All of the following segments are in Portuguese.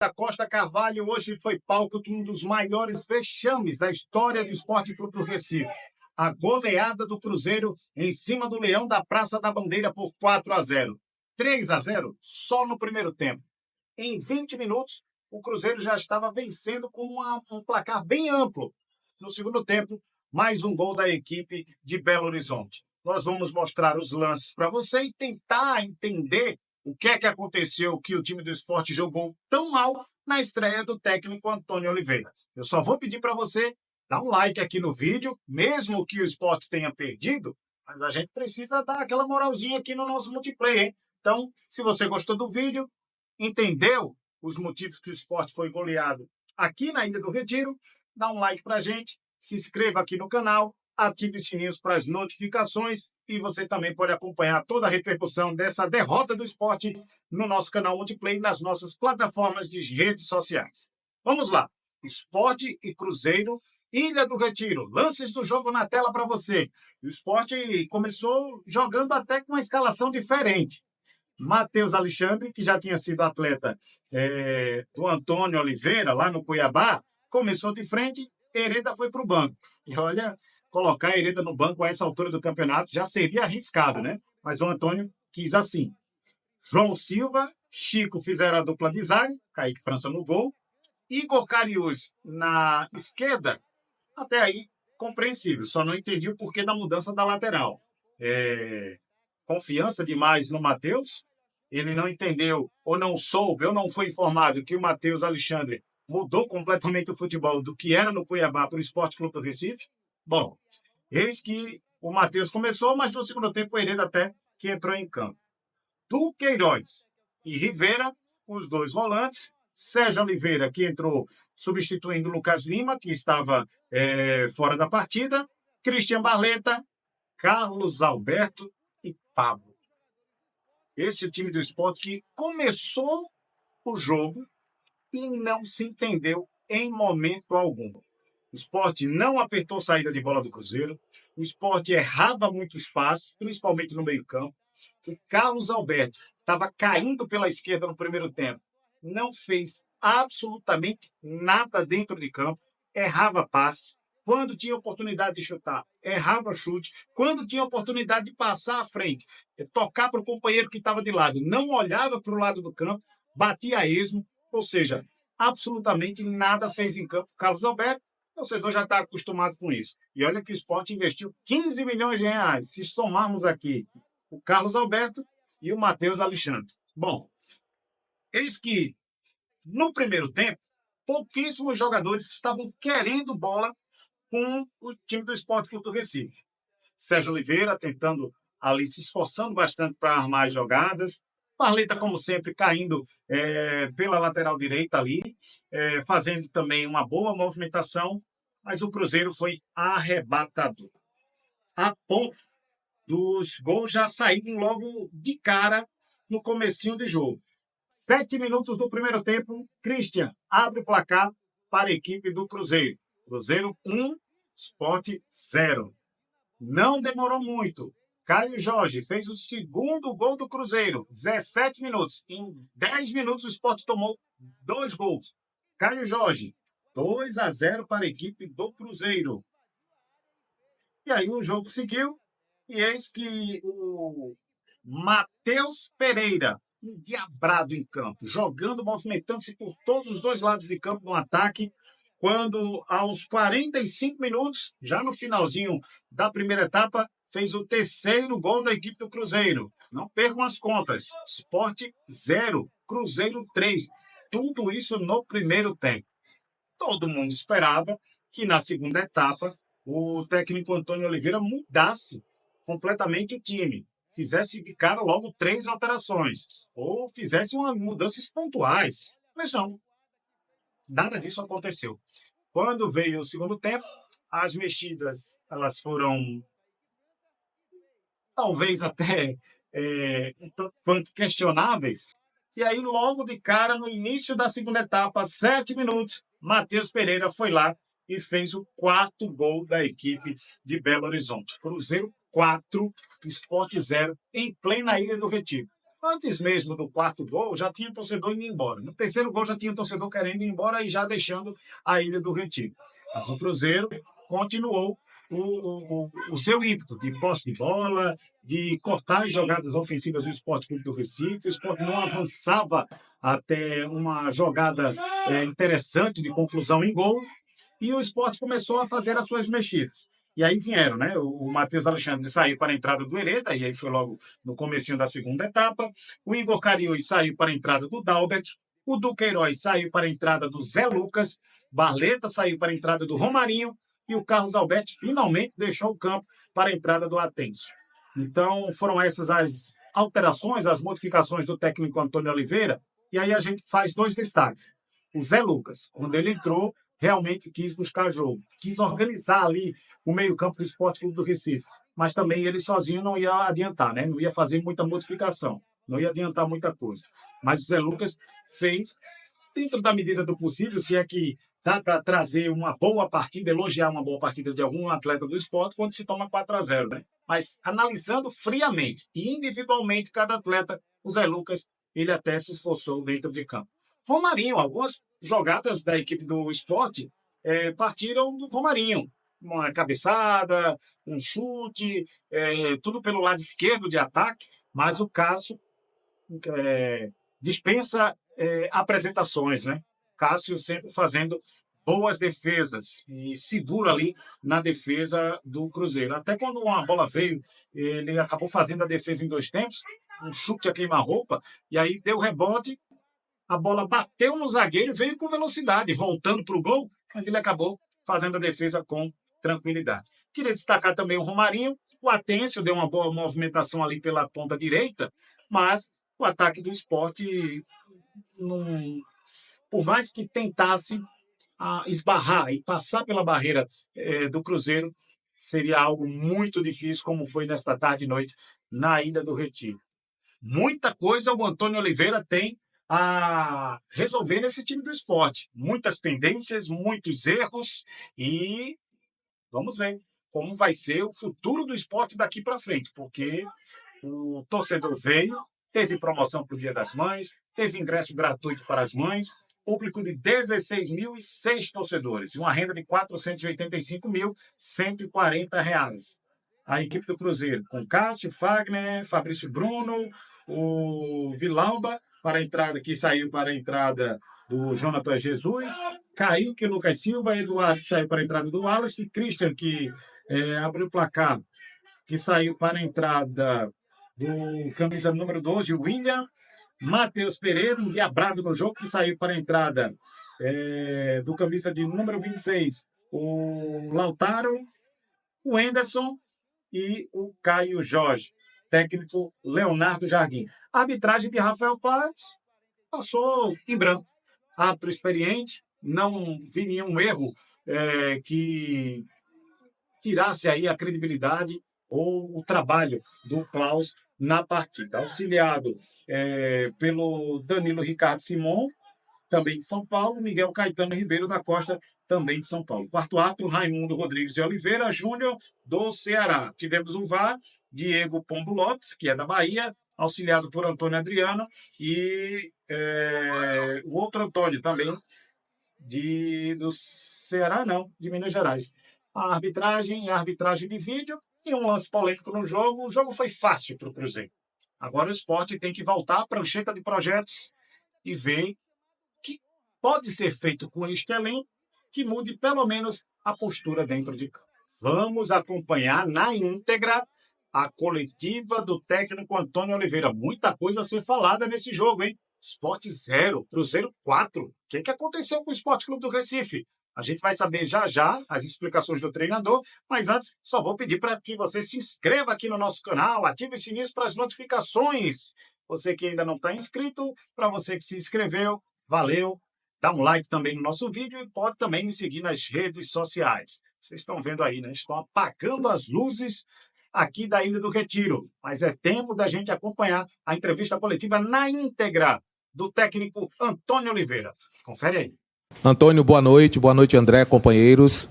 Da Costa Carvalho hoje foi palco de um dos maiores vexames da história do Esporte Clube do Recife. A goleada do Cruzeiro em cima do Leão da Praça da Bandeira por 4-0. 3-0 só no primeiro tempo. Em 20 minutos, o Cruzeiro já estava vencendo com um placar bem amplo. No segundo tempo, mais um gol da equipe de Belo Horizonte. Nós vamos mostrar os lances para você e tentar entender o que é que aconteceu que o time do Sport jogou tão mal na estreia do técnico Antônio Oliveira. Eu só vou pedir para você dar um like aqui no vídeo, mesmo que o Sport tenha perdido, mas a gente precisa dar aquela moralzinha aqui no nosso multiplayer, hein? Então, se você gostou do vídeo, entendeu os motivos que o Sport foi goleado aqui na Ilha do Retiro, dá um like para a gente, se inscreva aqui no canal, ative os sininhos para as notificações e você também pode acompanhar toda a repercussão dessa derrota do Sport no nosso canal Multiplay e nas nossas plataformas de redes sociais. Vamos lá. Sport e Cruzeiro, Ilha do Retiro. Lances do jogo na tela para você. O Sport começou jogando até com uma escalação diferente. Matheus Alexandre, que já tinha sido atleta do Antônio Oliveira, lá no Cuiabá, começou de frente, Hereda foi para o banco. E olha, colocar Hereda no banco a essa altura do campeonato já seria arriscado, né? Mas o Antônio quis assim. João Silva, Chico fizeram a dupla de zaga, Kaique França no gol, Igor Cariús na esquerda, até aí compreensível, só não entendi o porquê da mudança da lateral. Confiança demais no Matheus, ele não entendeu ou não soube ou não foi informado que o Matheus Alexandre mudou completamente o futebol do que era no Cuiabá para o Esporte Clube do Recife. Bom, eis que o Matheus começou, mas no segundo tempo o Hereda até que entrou em campo. Duqueiroz e Rivera, os dois volantes. Sérgio Oliveira, que entrou substituindo o Lucas Lima, que estava fora da partida. Christian Barleta, Carlos Alberto e Pablo. Esse é o time do Sport que começou o jogo e não se entendeu em momento algum. O Sport não apertou saída de bola do Cruzeiro. O Sport errava muito espaço, principalmente no meio-campo. O Carlos Alberto estava caindo pela esquerda no primeiro tempo. Não fez absolutamente nada dentro de campo. Errava passes. Quando tinha oportunidade de chutar, errava chute. Quando tinha oportunidade de passar à frente, tocar para o companheiro que estava de lado, não olhava para o lado do campo, batia a esmo. Ou seja, absolutamente nada fez em campo. Carlos Alberto, o torcedor já está acostumado com isso. E olha que o Sport investiu 15 milhões de reais. Se somarmos aqui o Carlos Alberto e o Matheus Alexandre. Bom, eis que no primeiro tempo, pouquíssimos jogadores estavam querendo bola com o time do Sport Clube do Recife. Sérgio Oliveira tentando ali, se esforçando bastante para armar as jogadas. Barleta, como sempre, caindo pela lateral direita ali, fazendo também uma boa movimentação, mas o Cruzeiro foi arrebatador. A ponto dos gols já saírem logo de cara no comecinho de jogo. 7 minutos do primeiro tempo, Christian abre o placar para a equipe do Cruzeiro. Cruzeiro 1, Sport 0. Não demorou muito. Caio Jorge fez o segundo gol do Cruzeiro. 17 minutos. Em 10 minutos o Sport tomou 2 gols. Caio Jorge, 2-0 para a equipe do Cruzeiro. E aí o jogo seguiu. E eis que o Matheus Pereira, endiabrado em campo, jogando, movimentando-se por todos os dois lados de campo no ataque, quando aos 45 minutos, já no finalzinho da primeira etapa, fez o terceiro gol da equipe do Cruzeiro. Não percam as contas. Sport 0, Cruzeiro 3. Tudo isso no primeiro tempo. Todo mundo esperava que na segunda etapa o técnico Antônio Oliveira mudasse completamente o time. Fizesse de cara logo 3 alterações. Ou fizesse mudanças pontuais. Mas não. Nada disso aconteceu. Quando veio o segundo tempo, as mexidas elas foram talvez até um tanto quanto questionáveis. E aí, logo de cara, no início da segunda etapa, 7 minutos, Matheus Pereira foi lá e fez o 4º gol da equipe de Belo Horizonte. Cruzeiro 4, Sport 0, em plena Ilha do Retiro. Antes mesmo do quarto gol, já tinha torcedor indo embora. No terceiro gol, já tinha torcedor querendo ir embora e já deixando a Ilha do Retiro. Mas o Cruzeiro continuou o seu ímpeto de posse de bola, de cortar as jogadas ofensivas do Sport Clube do Recife. O Sport não avançava até uma jogada interessante de conclusão em gol, e o Sport começou a fazer as suas mexidas. E aí vieram, né? O Matheus Alexandre saiu para a entrada do Hereda, e aí foi logo no comecinho da segunda etapa. O Igor Cariús saiu para a entrada do Dalbert. O Duqueiroz saiu para a entrada do Zé Lucas. Barleta saiu para a entrada do Romarinho. E o Carlos Alberto finalmente deixou o campo para a entrada do Atencio. Então, foram essas as alterações, as modificações do técnico Antônio Oliveira. E aí a gente faz dois destaques. O Zé Lucas, quando ele entrou, realmente quis buscar jogo, quis organizar ali o meio-campo do Sport Clube do Recife. Mas também ele sozinho não ia adiantar, né? Não ia fazer muita modificação, não ia adiantar muita coisa. Mas o Zé Lucas fez, dentro da medida do possível, se é que dá para trazer uma boa partida, elogiar uma boa partida de algum atleta do Sport quando se toma 4-0, né? Mas analisando friamente e individualmente cada atleta, o Zé Lucas, ele até se esforçou dentro de campo. Romarinho, algumas jogadas da equipe do Sport partiram do Romarinho. Uma cabeçada, um chute, tudo pelo lado esquerdo de ataque, mas o Cássio dispensa apresentações, né? Cássio sempre fazendo boas defesas e seguro ali na defesa do Cruzeiro. Até quando uma bola veio, ele acabou fazendo a defesa em 2 tempos, um chute a queima-roupa, e aí deu rebote, a bola bateu no zagueiro e veio com velocidade, voltando para o gol, mas ele acabou fazendo a defesa com tranquilidade. Queria destacar também o Romarinho. O Atencio deu uma boa movimentação ali pela ponta direita, mas o ataque do Sport, por mais que tentasse esbarrar e passar pela barreira do Cruzeiro, seria algo muito difícil, como foi nesta tarde e noite na Ilha do Retiro. Muita coisa o Antônio Oliveira tem a resolver nesse time do Sport. Muitas pendências, muitos erros, e vamos ver como vai ser o futuro do Sport daqui para frente, porque o torcedor veio, teve promoção para o Dia das Mães, teve ingresso gratuito para as mães, público de 16.006 torcedores e uma renda de R$ 485.140. A equipe do Cruzeiro com Cássio, Fagner, Fabrício Bruno, o Vilauba, para a entrada, que saiu para a entrada do Jonathan Jesus, Kaique, Lucas Silva, Eduardo, que saiu para a entrada do Wallace, Christian, que abriu o placar, que saiu para a entrada do camisa número 12, o William, Matheus Pereira, endiabrado no jogo, que saiu para a entrada do camisa de número 26, o Lautaro, o Henderson e o Caio Jorge. Técnico Leonardo Jardim. A arbitragem de Rafael Claros passou em branco. Árbitro experiente, não vi nenhum erro que tirasse aí a credibilidade ou o trabalho do Klaus na partida. Auxiliado pelo Danilo Ricardo Simon, também de São Paulo, Miguel Caetano Ribeiro da Costa, também de São Paulo. Quarto árbitro, Raimundo Rodrigues de Oliveira Júnior, do Ceará. Tivemos o VAR, Diego Pombo Lopes, que é da Bahia, auxiliado por Antônio Adriano, e o outro Antônio também, do Ceará, não, de Minas Gerais. A arbitragem de vídeo e um lance polêmico no jogo. O jogo foi fácil para o Cruzeiro. Agora o Sport tem que voltar à prancheta de projetos e ver que pode ser feito com este elenco que mude pelo menos a postura dentro de campo. Vamos acompanhar na íntegra a coletiva do técnico Antônio Oliveira. Muita coisa a ser falada nesse jogo, hein? Sport 0, Cruzeiro 4. O que aconteceu com o Sport Clube do Recife? A gente vai saber já já as explicações do treinador, mas antes só vou pedir para que você se inscreva aqui no nosso canal, ative o sininho para as notificações. Você que ainda não está inscrito, para você que se inscreveu, valeu. Dá um like também no nosso vídeo e pode também me seguir nas redes sociais. Vocês estão vendo aí, né? Estão apagando as luzes aqui da Ilha do Retiro. Mas é tempo da gente acompanhar a entrevista coletiva na íntegra do técnico Antônio Oliveira. Confere aí. Antônio, boa noite, André, companheiros.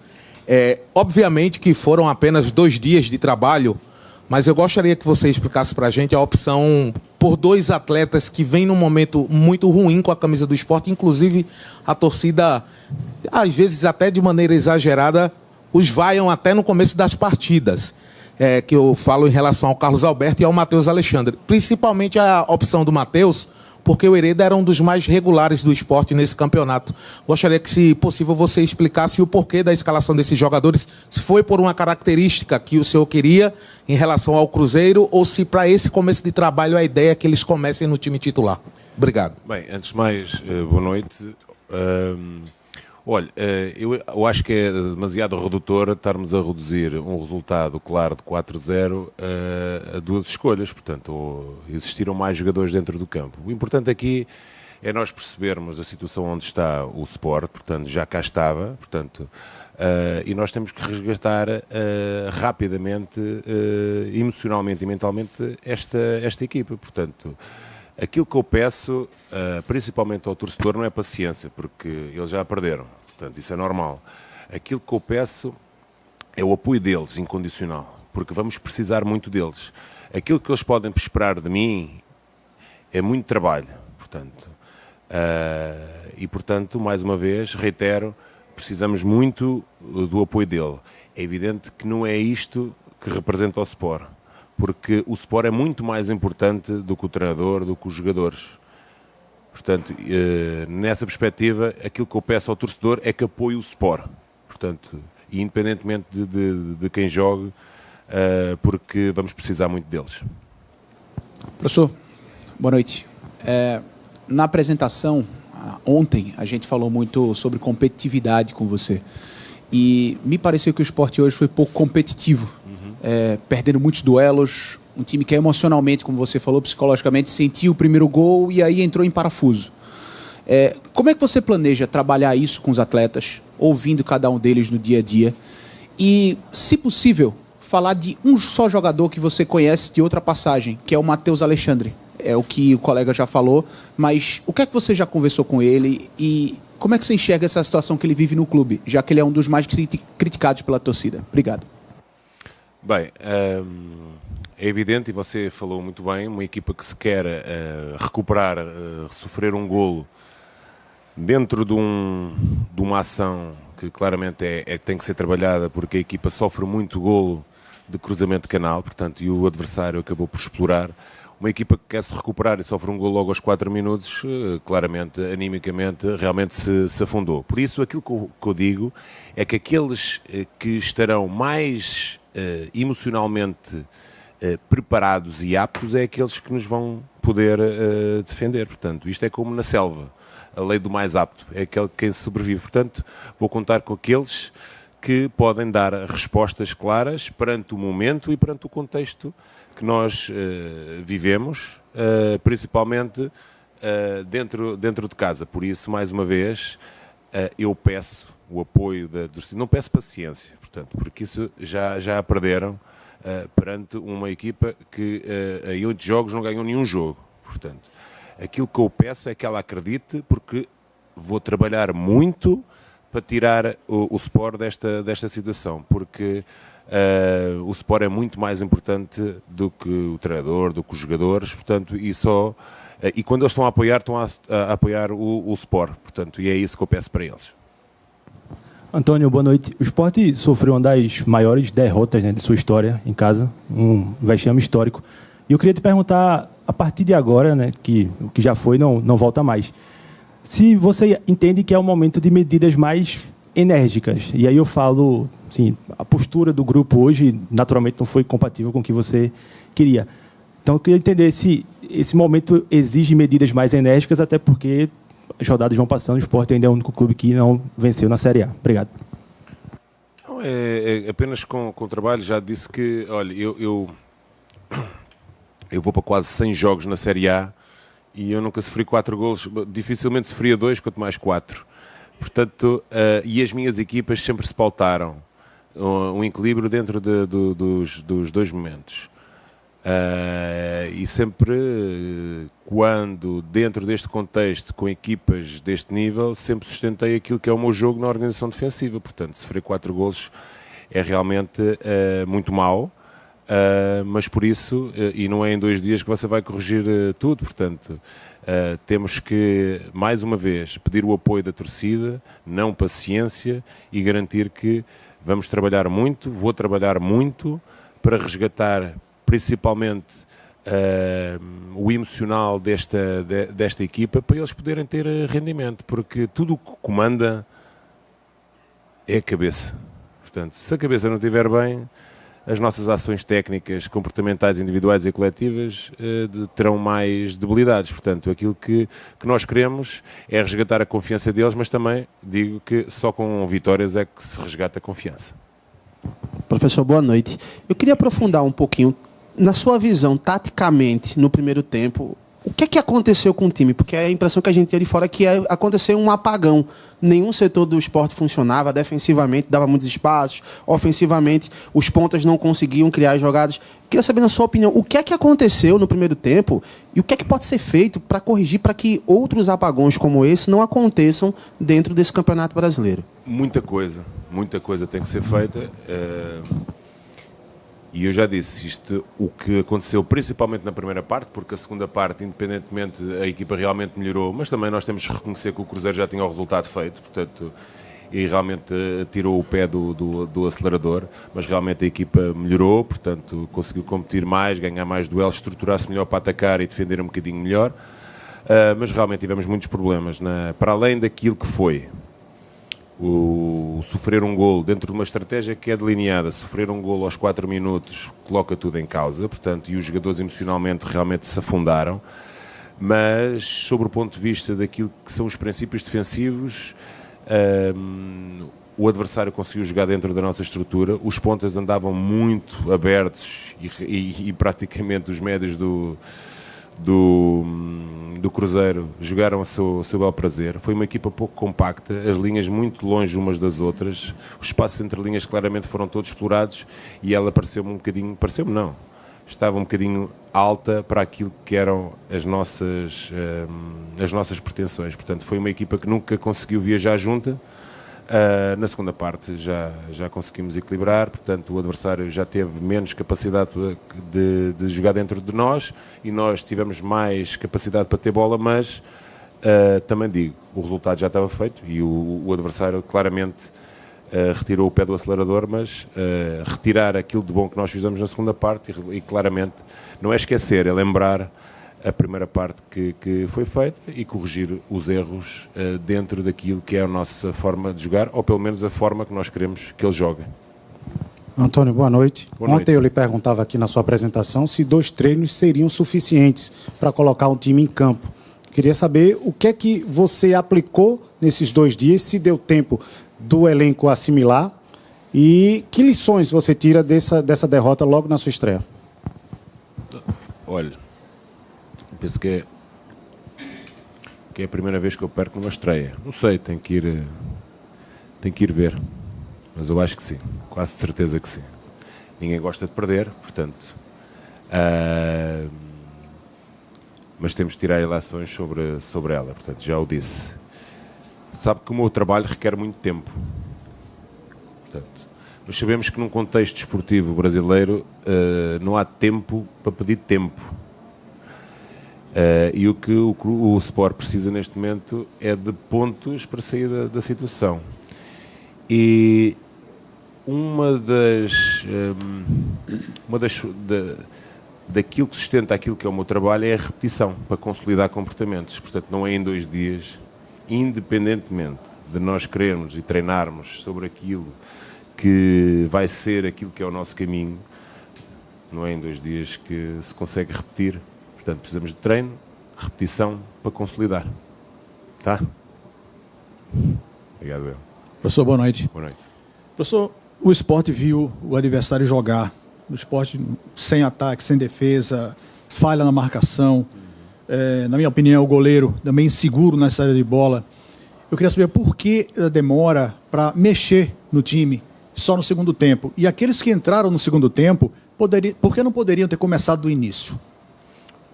Obviamente que foram apenas 2 dias de trabalho, mas eu gostaria que você explicasse para a gente a opção por dois atletas que vêm num momento muito ruim com a camisa do Sport, inclusive a torcida, às vezes até de maneira exagerada, os vaiam até no começo das partidas, que eu falo em relação ao Carlos Alberto e ao Matheus Alexandre. Principalmente a opção do Matheus, porque o Hereda era um dos mais regulares do Sport nesse campeonato. Gostaria que, se possível, você explicasse o porquê da escalação desses jogadores, se foi por uma característica que o senhor queria em relação ao Cruzeiro, ou se para esse começo de trabalho a ideia é que eles comecem no time titular. Obrigado. Bem, antes de mais, boa noite. Olha, eu acho que é demasiado redutor estarmos a reduzir um resultado claro de 4-0 a duas escolhas. Portanto, existiram mais jogadores dentro do campo. O importante aqui é nós percebermos a situação onde está o Sport, portanto, já cá estava, portanto, e nós temos que resgatar rapidamente, emocionalmente e mentalmente, esta equipa. Portanto, aquilo que eu peço, principalmente ao torcedor, não é paciência, porque eles já perderam. Portanto, isso é normal. Aquilo que eu peço é o apoio deles, incondicional, porque vamos precisar muito deles. Aquilo que eles podem esperar de mim é muito trabalho, portanto. E, portanto, mais uma vez, reitero, precisamos muito do apoio dele. É evidente que não é isto que representa o Sport, porque o Sport é muito mais importante do que o treinador, do que os jogadores. Portanto, nessa perspectiva, aquilo que eu peço ao torcedor é que apoie o Sport. Portanto, independentemente de quem jogue, porque vamos precisar muito deles. Professor, boa noite. Na apresentação, ontem, a gente falou muito sobre competitividade com você. E me pareceu que o Sport hoje foi pouco competitivo, perdendo muitos duelos. Um time que emocionalmente, como você falou, psicologicamente, sentiu o primeiro gol e aí entrou em parafuso. Como é que você planeja trabalhar isso com os atletas, ouvindo cada um deles no dia a dia? E, se possível, falar de um só jogador que você conhece de outra passagem, que é o Matheus Alexandre. É o que o colega já falou, mas o que é que você já conversou com ele e como é que você enxerga essa situação que ele vive no clube, já que ele é um dos mais criticados pela torcida? Obrigado. Bem, é evidente, e você falou muito bem, uma equipa que se quer recuperar, sofrer um golo dentro de uma ação que claramente tem que ser trabalhada, porque a equipa sofre muito golo de cruzamento de canal, portanto, e o adversário acabou por explorar. Uma equipa que quer se recuperar e sofre um golo logo aos 4 minutos, claramente, animicamente, realmente se afundou. Por isso, aquilo que eu digo é que aqueles que estarão mais emocionalmente preparados e aptos é aqueles que nos vão poder defender. Portanto, isto é como na selva, a lei do mais apto, é aquele quem sobrevive. Portanto, vou contar com aqueles que podem dar respostas claras perante o momento e perante o contexto que nós vivemos, principalmente dentro de casa. Por isso, mais uma vez, eu peço o apoio da torcida. Não peço paciência, portanto, porque isso já a perderam perante uma equipa que em 8 jogos não ganhou nenhum jogo. Portanto, aquilo que eu peço é que ela acredite, porque vou trabalhar muito para tirar o Sport desta situação, porque o Sport é muito mais importante do que o treinador, do que os jogadores, portanto, e quando eles estão a apoiar o Sport, portanto, e é isso que eu peço para eles. Antônio, boa noite. O Sport sofreu uma das maiores derrotas, né, de sua história em casa, um vexame histórico. E eu queria te perguntar, a partir de agora, né, que o que já foi não volta mais, se você entende que é um momento de medidas mais enérgicas. E aí eu falo, assim, a postura do grupo hoje, naturalmente, não foi compatível com o que você queria. Então, eu queria entender se esse momento exige medidas mais enérgicas, até porque as rodadas vão passando, o Sport ainda é o único clube que não venceu na Série A. Obrigado. Não, apenas com o trabalho. Já disse que, olha, eu vou para quase 100 jogos na Série A e eu nunca sofri 4 golos, dificilmente sofria 2, quanto mais 4. Portanto, e as minhas equipas sempre se pautaram um equilíbrio dentro dos dois momentos. E sempre, quando dentro deste contexto, com equipas deste nível, sempre sustentei aquilo que é o meu jogo na organização defensiva. Portanto, sofrer 4 golos é realmente muito mau. mas por isso, e não é em 2 dias que você vai corrigir tudo, portanto, temos que, mais uma vez, pedir o apoio da torcida, não paciência, e garantir que vamos trabalhar muito, vou trabalhar muito, para resgatar principalmente o emocional desta equipa, para eles poderem ter rendimento, porque tudo o que comanda é a cabeça. Portanto, se a cabeça não estiver bem, as nossas ações técnicas, comportamentais, individuais e coletivas terão mais debilidades. Portanto, aquilo que nós queremos é resgatar a confiança deles, mas também digo que só com vitórias é que se resgata a confiança. Professor, boa noite. Eu queria aprofundar um pouquinho, na sua visão, taticamente, no primeiro tempo, o que é que aconteceu com o time? Porque a impressão que a gente tinha de fora é que aconteceu um apagão. Nenhum setor do esporte funcionava, defensivamente dava muitos espaços, ofensivamente os pontas não conseguiam criar jogadas. Queria saber, na sua opinião, o que é que aconteceu no primeiro tempo e o que é que pode ser feito para corrigir, para que outros apagões como esse não aconteçam dentro desse Campeonato Brasileiro? Muita coisa tem que ser feita. E eu já disse, o que aconteceu principalmente na primeira parte, porque a segunda parte, independentemente, a equipa realmente melhorou, mas também nós temos que reconhecer que o Cruzeiro já tinha o resultado feito, portanto, e realmente tirou o pé do acelerador, mas realmente a equipa melhorou, portanto, conseguiu competir mais, ganhar mais duelos, estruturar-se melhor para atacar e defender um bocadinho melhor, mas realmente tivemos muitos problemas, para além daquilo que foi o sofrer um golo dentro de uma estratégia que é delineada. Sofrer um golo aos 4 minutos coloca tudo em causa, portanto, e os jogadores emocionalmente realmente se afundaram, mas sobre o ponto de vista daquilo que são os princípios defensivos, o adversário conseguiu jogar dentro da nossa estrutura, os pontas andavam muito abertos e praticamente os médios do Cruzeiro jogaram a seu bel prazer. Foi uma equipa pouco compacta, as linhas muito longe umas das outras, os espaços entre linhas claramente foram todos explorados e ela estava um bocadinho alta para aquilo que eram as nossas pretensões. Portanto, foi uma equipa que nunca conseguiu viajar junta. Na segunda parte já conseguimos equilibrar, portanto o adversário já teve menos capacidade de jogar dentro de nós e nós tivemos mais capacidade para ter bola, mas também digo, o resultado já estava feito e o adversário claramente retirou o pé do acelerador, mas retirar aquilo de bom que nós fizemos na segunda parte e claramente não é esquecer, é lembrar a primeira parte que foi feita e corrigir os erros dentro daquilo que é a nossa forma de jogar, ou pelo menos a forma que nós queremos que eles joguem. Antônio, boa noite. Boa noite. Ontem eu lhe perguntava aqui na sua apresentação se 2 treinos seriam suficientes para colocar um time em campo. Queria saber o que é que você aplicou nesses 2 dias, se deu tempo do elenco assimilar e que lições você tira dessa derrota logo na sua estreia. Olha, penso que é a primeira vez que eu perco numa estreia. Não sei, tem que ir ver. Mas eu acho que sim, quase certeza que sim. Ninguém gosta de perder, portanto. Mas temos de tirar ilações sobre ela, portanto, já o disse. Sabe que o meu trabalho requer muito tempo. Portanto, nós sabemos que num contexto desportivo brasileiro não há tempo para pedir tempo. E o que o Sport precisa neste momento é de pontos para sair da situação. E daquilo que sustenta aquilo que é o meu trabalho é a repetição, para consolidar comportamentos. Portanto, não é em 2 dias, independentemente de nós querermos e treinarmos sobre aquilo que vai ser aquilo que é o nosso caminho, não é em 2 dias que se consegue repetir. Portanto, precisamos de treino, repetição para consolidar. Tá? Obrigado, eu. Professor, boa noite. Boa noite. Professor, o Sport viu o adversário jogar. O Sport sem ataque, sem defesa, falha na marcação. Na minha opinião, o goleiro também inseguro na saída de bola. Eu queria saber por que a demora para mexer no time só no segundo tempo. E aqueles que entraram no segundo tempo, por que não poderiam ter começado do início?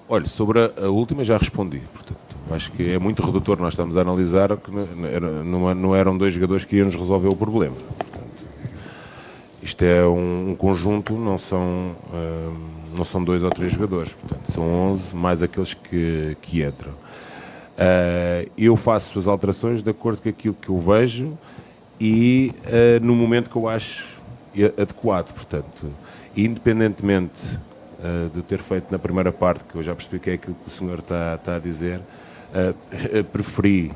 Olha, sobre a última já respondi. Portanto, acho que é muito redutor. Nós estamos a analisar que não eram 2 jogadores que iam nos resolver o problema. Portanto, isto é um conjunto, não são 2 ou 3 jogadores, portanto, são 11 mais aqueles que entram. Eu faço as alterações de acordo com aquilo que eu vejo e no momento que eu acho adequado, portanto, independentemente de ter feito na primeira parte, que eu já percebi que é aquilo que o senhor está a dizer, preferi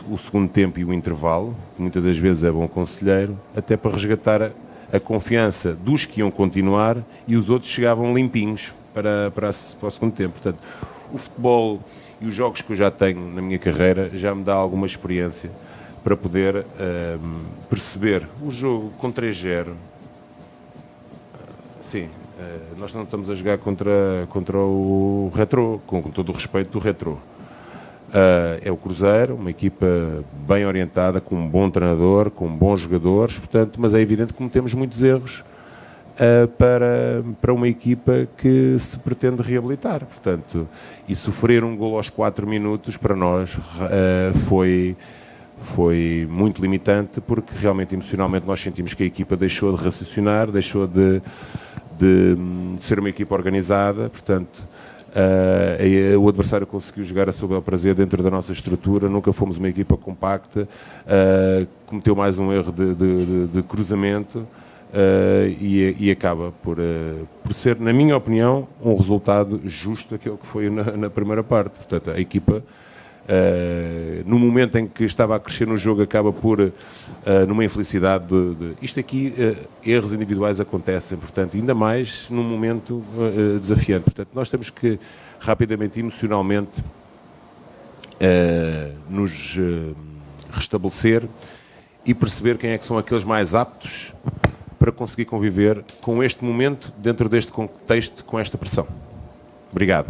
o segundo tempo e o intervalo, que muitas das vezes é bom conselheiro, até para resgatar a confiança dos que iam continuar e os outros chegavam limpinhos para o segundo tempo. Portanto, o futebol e os jogos que eu já tenho na minha carreira já me dá alguma experiência para poder perceber o jogo com 3-0. Sim, nós não estamos a jogar contra o Retro, com todo o respeito do Retro. É o Cruzeiro, uma equipa bem orientada, com um bom treinador, com bons jogadores, portanto, mas é evidente que cometemos muitos erros para uma equipa que se pretende reabilitar, portanto, e sofrer um golo aos 4 minutos para nós foi muito limitante, porque realmente emocionalmente nós sentimos que a equipa deixou de raciocinar, deixou de ser uma equipa organizada, portanto, o adversário conseguiu jogar a seu bel prazer dentro da nossa estrutura, nunca fomos uma equipa compacta, cometeu mais um erro de cruzamento e acaba por ser, na minha opinião, um resultado justo daquilo que foi na primeira parte. Portanto, a equipa, no momento em que estava a crescer no jogo, acaba por, numa infelicidade isto aqui, erros individuais acontecem, portanto, ainda mais num momento desafiante. Portanto, nós temos que rapidamente, emocionalmente, nos restabelecer e perceber quem é que são aqueles mais aptos para conseguir conviver com este momento, dentro deste contexto, com esta pressão. Obrigado.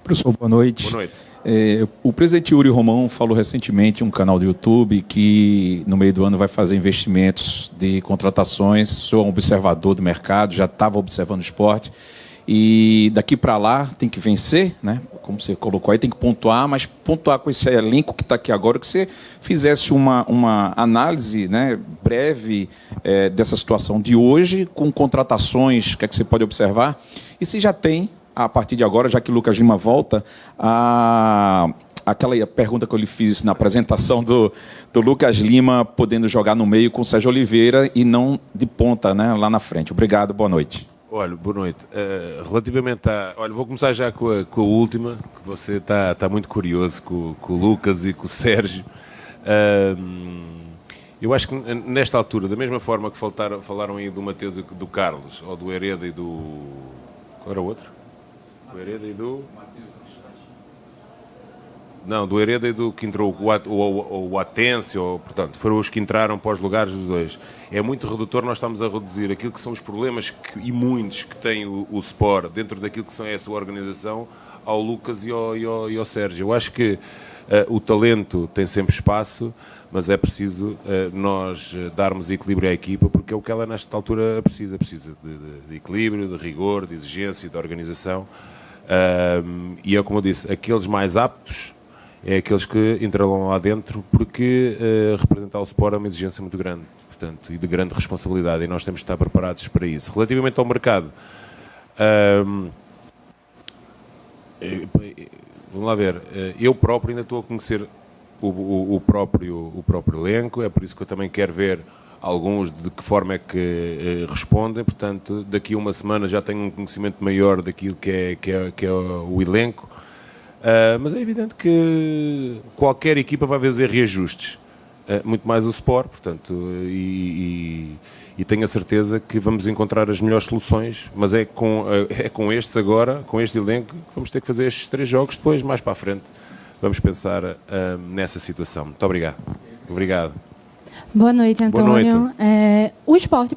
Professor, boa noite. Boa noite. O presidente Yuri Romão falou recentemente em um canal do YouTube que no meio do ano vai fazer investimentos de contratações. Sou um observador do mercado, já estava observando o esporte e daqui para lá tem que vencer, né? Como você colocou aí, tem que pontuar, mas pontuar com esse elenco que está aqui agora, que você fizesse uma análise, né, breve dessa situação de hoje, com contratações, o que é que você pode observar, e se já tem, a partir de agora, já que o Lucas Lima volta, aquela pergunta que eu lhe fiz na apresentação do Lucas Lima, podendo jogar no meio com o Sérgio Oliveira e não de ponta, né, lá na frente. Obrigado, boa noite. Olha, boa noite. Relativamente a... Olha, vou começar já com a última, que você está muito curioso com o Lucas e com o Sérgio. Eu acho que nesta altura, da mesma forma que falaram aí do Mateus e do Carlos, ou do Hereda e do... Qual era o outro? Do Hereda e do... Não, do Hereda e do que entrou o Atencio, portanto, foram os que entraram para os lugares dos dois. É muito redutor, nós estamos a reduzir aquilo que são os problemas e muitos que tem o Sport dentro daquilo que são a sua organização ao Lucas e ao Sérgio. Eu acho que o talento tem sempre espaço, mas é preciso nós darmos equilíbrio à equipa, porque é o que ela nesta altura precisa de equilíbrio, de rigor, de exigência, de organização. E é como eu disse, aqueles mais aptos é aqueles que entrarão lá dentro, porque representar o Sport é uma exigência muito grande, portanto, e de grande responsabilidade, e nós temos de estar preparados para isso. Relativamente ao mercado, vamos lá ver, eu próprio ainda estou a conhecer o próprio elenco, é por isso que eu também quero ver alguns de que forma é que respondem, portanto, daqui a uma semana já tenho um conhecimento maior daquilo que é o elenco. Mas é evidente que qualquer equipa vai fazer reajustes, muito mais o Sport, portanto, e tenho a certeza que vamos encontrar as melhores soluções, mas é com estes agora, com este elenco, que vamos ter que fazer estes 3 jogos, depois, mais para a frente, vamos pensar nessa situação. Muito obrigado. Obrigado. Boa noite, Antônio. Boa noite. O Sport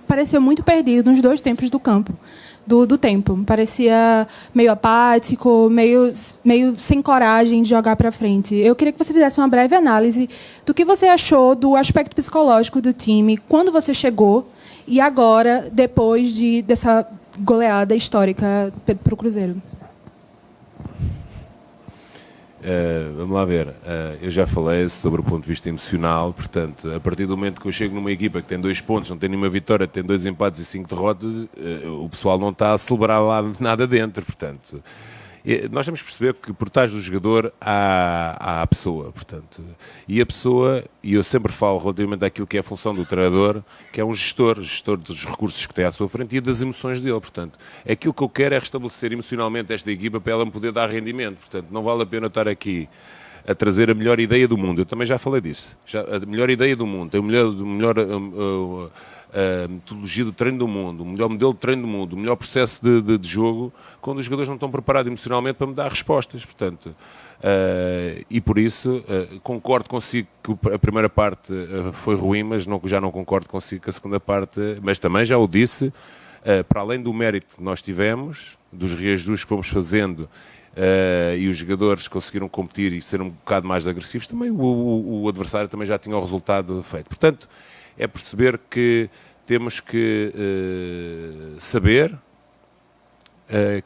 parecia muito perdido nos 2 tempos do campo. Do tempo. Parecia meio apático, meio sem coragem de jogar para frente. Eu queria que você fizesse uma breve análise do que você achou do aspecto psicológico do time, quando você chegou e agora, depois dessa goleada histórica para o Cruzeiro. Vamos lá ver, eu já falei sobre o ponto de vista emocional, portanto, a partir do momento que eu chego numa equipa que tem 2 pontos, não tem nenhuma vitória, tem 2 empates e 5 derrotas, o pessoal não está a celebrar lá nada dentro, portanto... Nós temos que perceber que por trás do jogador há a pessoa, portanto, e a pessoa, e eu sempre falo relativamente àquilo que é a função do treinador, que é um gestor dos recursos que tem à sua frente e das emoções dele, portanto, aquilo que eu quero é restabelecer emocionalmente esta equipa para ela me poder dar rendimento, portanto, não vale a pena estar aqui a trazer a melhor ideia do mundo, eu também já falei disso, a melhor ideia do mundo, tem o melhor a metodologia do treino do mundo, o melhor modelo de treino do mundo, o melhor processo de jogo, quando os jogadores não estão preparados emocionalmente para me dar respostas, portanto, e por isso concordo consigo que a primeira parte foi ruim, mas já não concordo consigo que a segunda parte, mas também já o disse, para além do mérito que nós tivemos, dos reajustes que fomos fazendo, e os jogadores conseguiram competir e ser um bocado mais agressivos, também o adversário também já tinha o resultado feito. Portanto, é perceber que temos que saber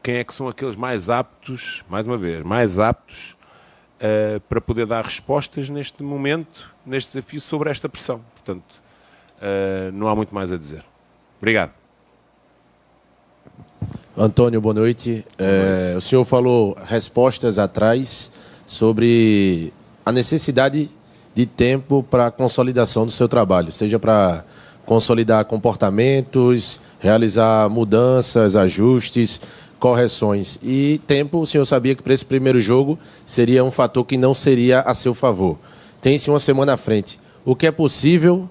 quem é que são aqueles mais aptos, mais uma vez, mais aptos para poder dar respostas neste momento, neste desafio, sobre esta pressão. Portanto, não há muito mais a dizer. Obrigado. Antônio, boa noite. O senhor falou respostas atrás sobre a necessidade de tempo para a consolidação do seu trabalho, seja para consolidar comportamentos, realizar mudanças, ajustes, correções. E tempo, o senhor sabia que para esse primeiro jogo seria um fator que não seria a seu favor. Tem-se uma semana à frente. O que é possível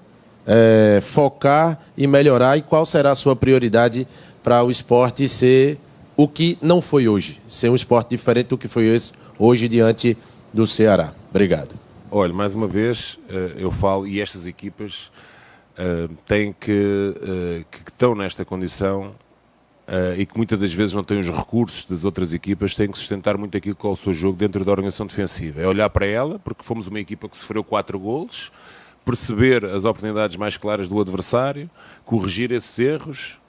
focar e melhorar, e qual será a sua prioridade para o esporte ser o que não foi hoje, ser um esporte diferente do que foi hoje diante do Ceará? Obrigado. Olha, mais uma vez, eu falo, e estas equipas têm que estão nesta condição e que muitas das vezes não têm os recursos das outras equipas, têm que sustentar muito aquilo que é o seu jogo dentro da organização defensiva. É olhar para ela, porque fomos uma equipa que sofreu 4 golos, perceber as oportunidades mais claras do adversário, corrigir esses erros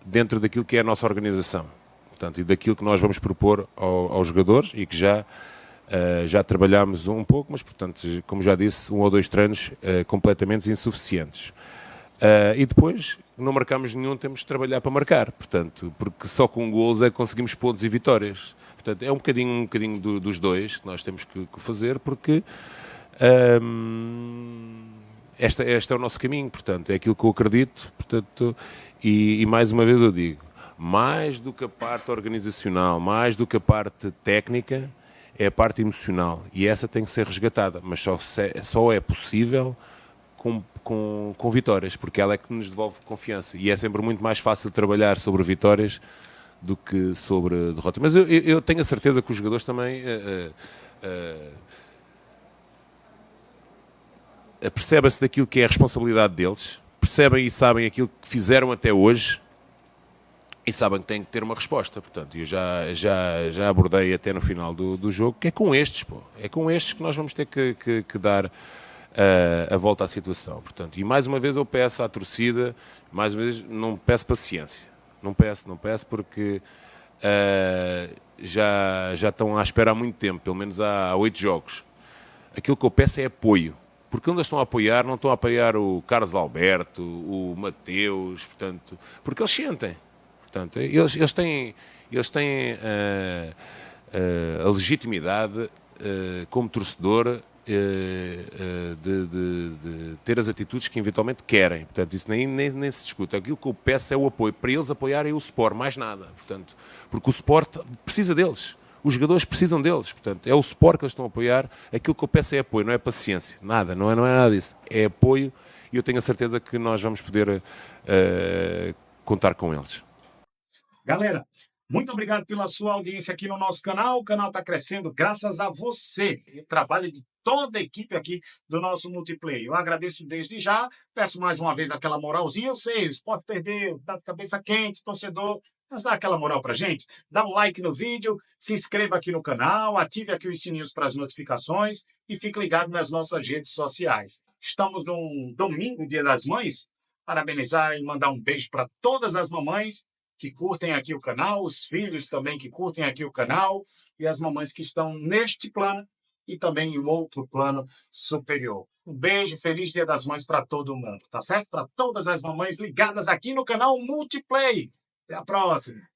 dentro daquilo que é a nossa organização. Portanto, e daquilo que nós vamos propor aos jogadores e que já trabalhámos um pouco, mas, portanto, como já disse, 1 ou 2 treinos completamente insuficientes. E depois, não marcamos nenhum, temos de trabalhar para marcar, portanto, porque só com golos é que conseguimos pontos e vitórias. Portanto, é um bocadinho dos dois que nós temos que fazer, porque este é o nosso caminho, portanto, é aquilo que eu acredito, portanto, e mais uma vez eu digo, mais do que a parte organizacional, mais do que a parte técnica, é a parte emocional, e essa tem que ser resgatada, mas só é possível com vitórias, porque ela é que nos devolve confiança, e é sempre muito mais fácil trabalhar sobre vitórias do que sobre derrotas. Mas eu tenho a certeza que os jogadores também percebem-se daquilo que é a responsabilidade deles, percebem e sabem aquilo que fizeram até hoje, e sabem que têm que ter uma resposta. Portanto, eu já abordei até no final do jogo, que é com estes, é com estes que nós vamos ter que dar a volta à situação. Portanto, e mais uma vez eu peço à torcida, mais uma vez não peço paciência, não peço porque já estão à espera há muito tempo, pelo menos há 8 jogos. Aquilo que eu peço é apoio, porque onde eles estão a apoiar, não estão a apoiar o Carlos Alberto, o Mateus, portanto, porque eles sentem. Portanto, eles têm a legitimidade como torcedor de ter as atitudes que eventualmente querem. Portanto, isso nem se discute. Aquilo que eu peço é o apoio, para eles apoiarem o Sport, mais nada. Portanto, porque o Sport precisa deles. Os jogadores precisam deles. Portanto, é o Sport que eles estão a apoiar. Aquilo que eu peço é apoio, não é paciência. Nada, não é nada disso. É apoio, e eu tenho a certeza que nós vamos poder contar com eles. Galera, muito obrigado pela sua audiência aqui no nosso canal. O canal está crescendo graças a você e o trabalho de toda a equipe aqui do nosso Multiplayer. Eu agradeço desde já. Peço mais uma vez aquela moralzinha. Eu sei, o Sport perdeu, tá de cabeça quente, torcedor. Mas dá aquela moral pra gente. Dá um like no vídeo, se inscreva aqui no canal, ative aqui os sininhos para as notificações e fique ligado nas nossas redes sociais. Estamos num domingo, Dia das Mães. Parabenizar e mandar um beijo para todas as mamães. que curtem aqui o canal, os filhos também que curtem aqui o canal e as mamães que estão neste plano e também em outro plano superior. Um beijo, feliz Dia das Mães para todo mundo, tá certo? Para todas as mamães ligadas aqui no canal Multiplay. Até a próxima!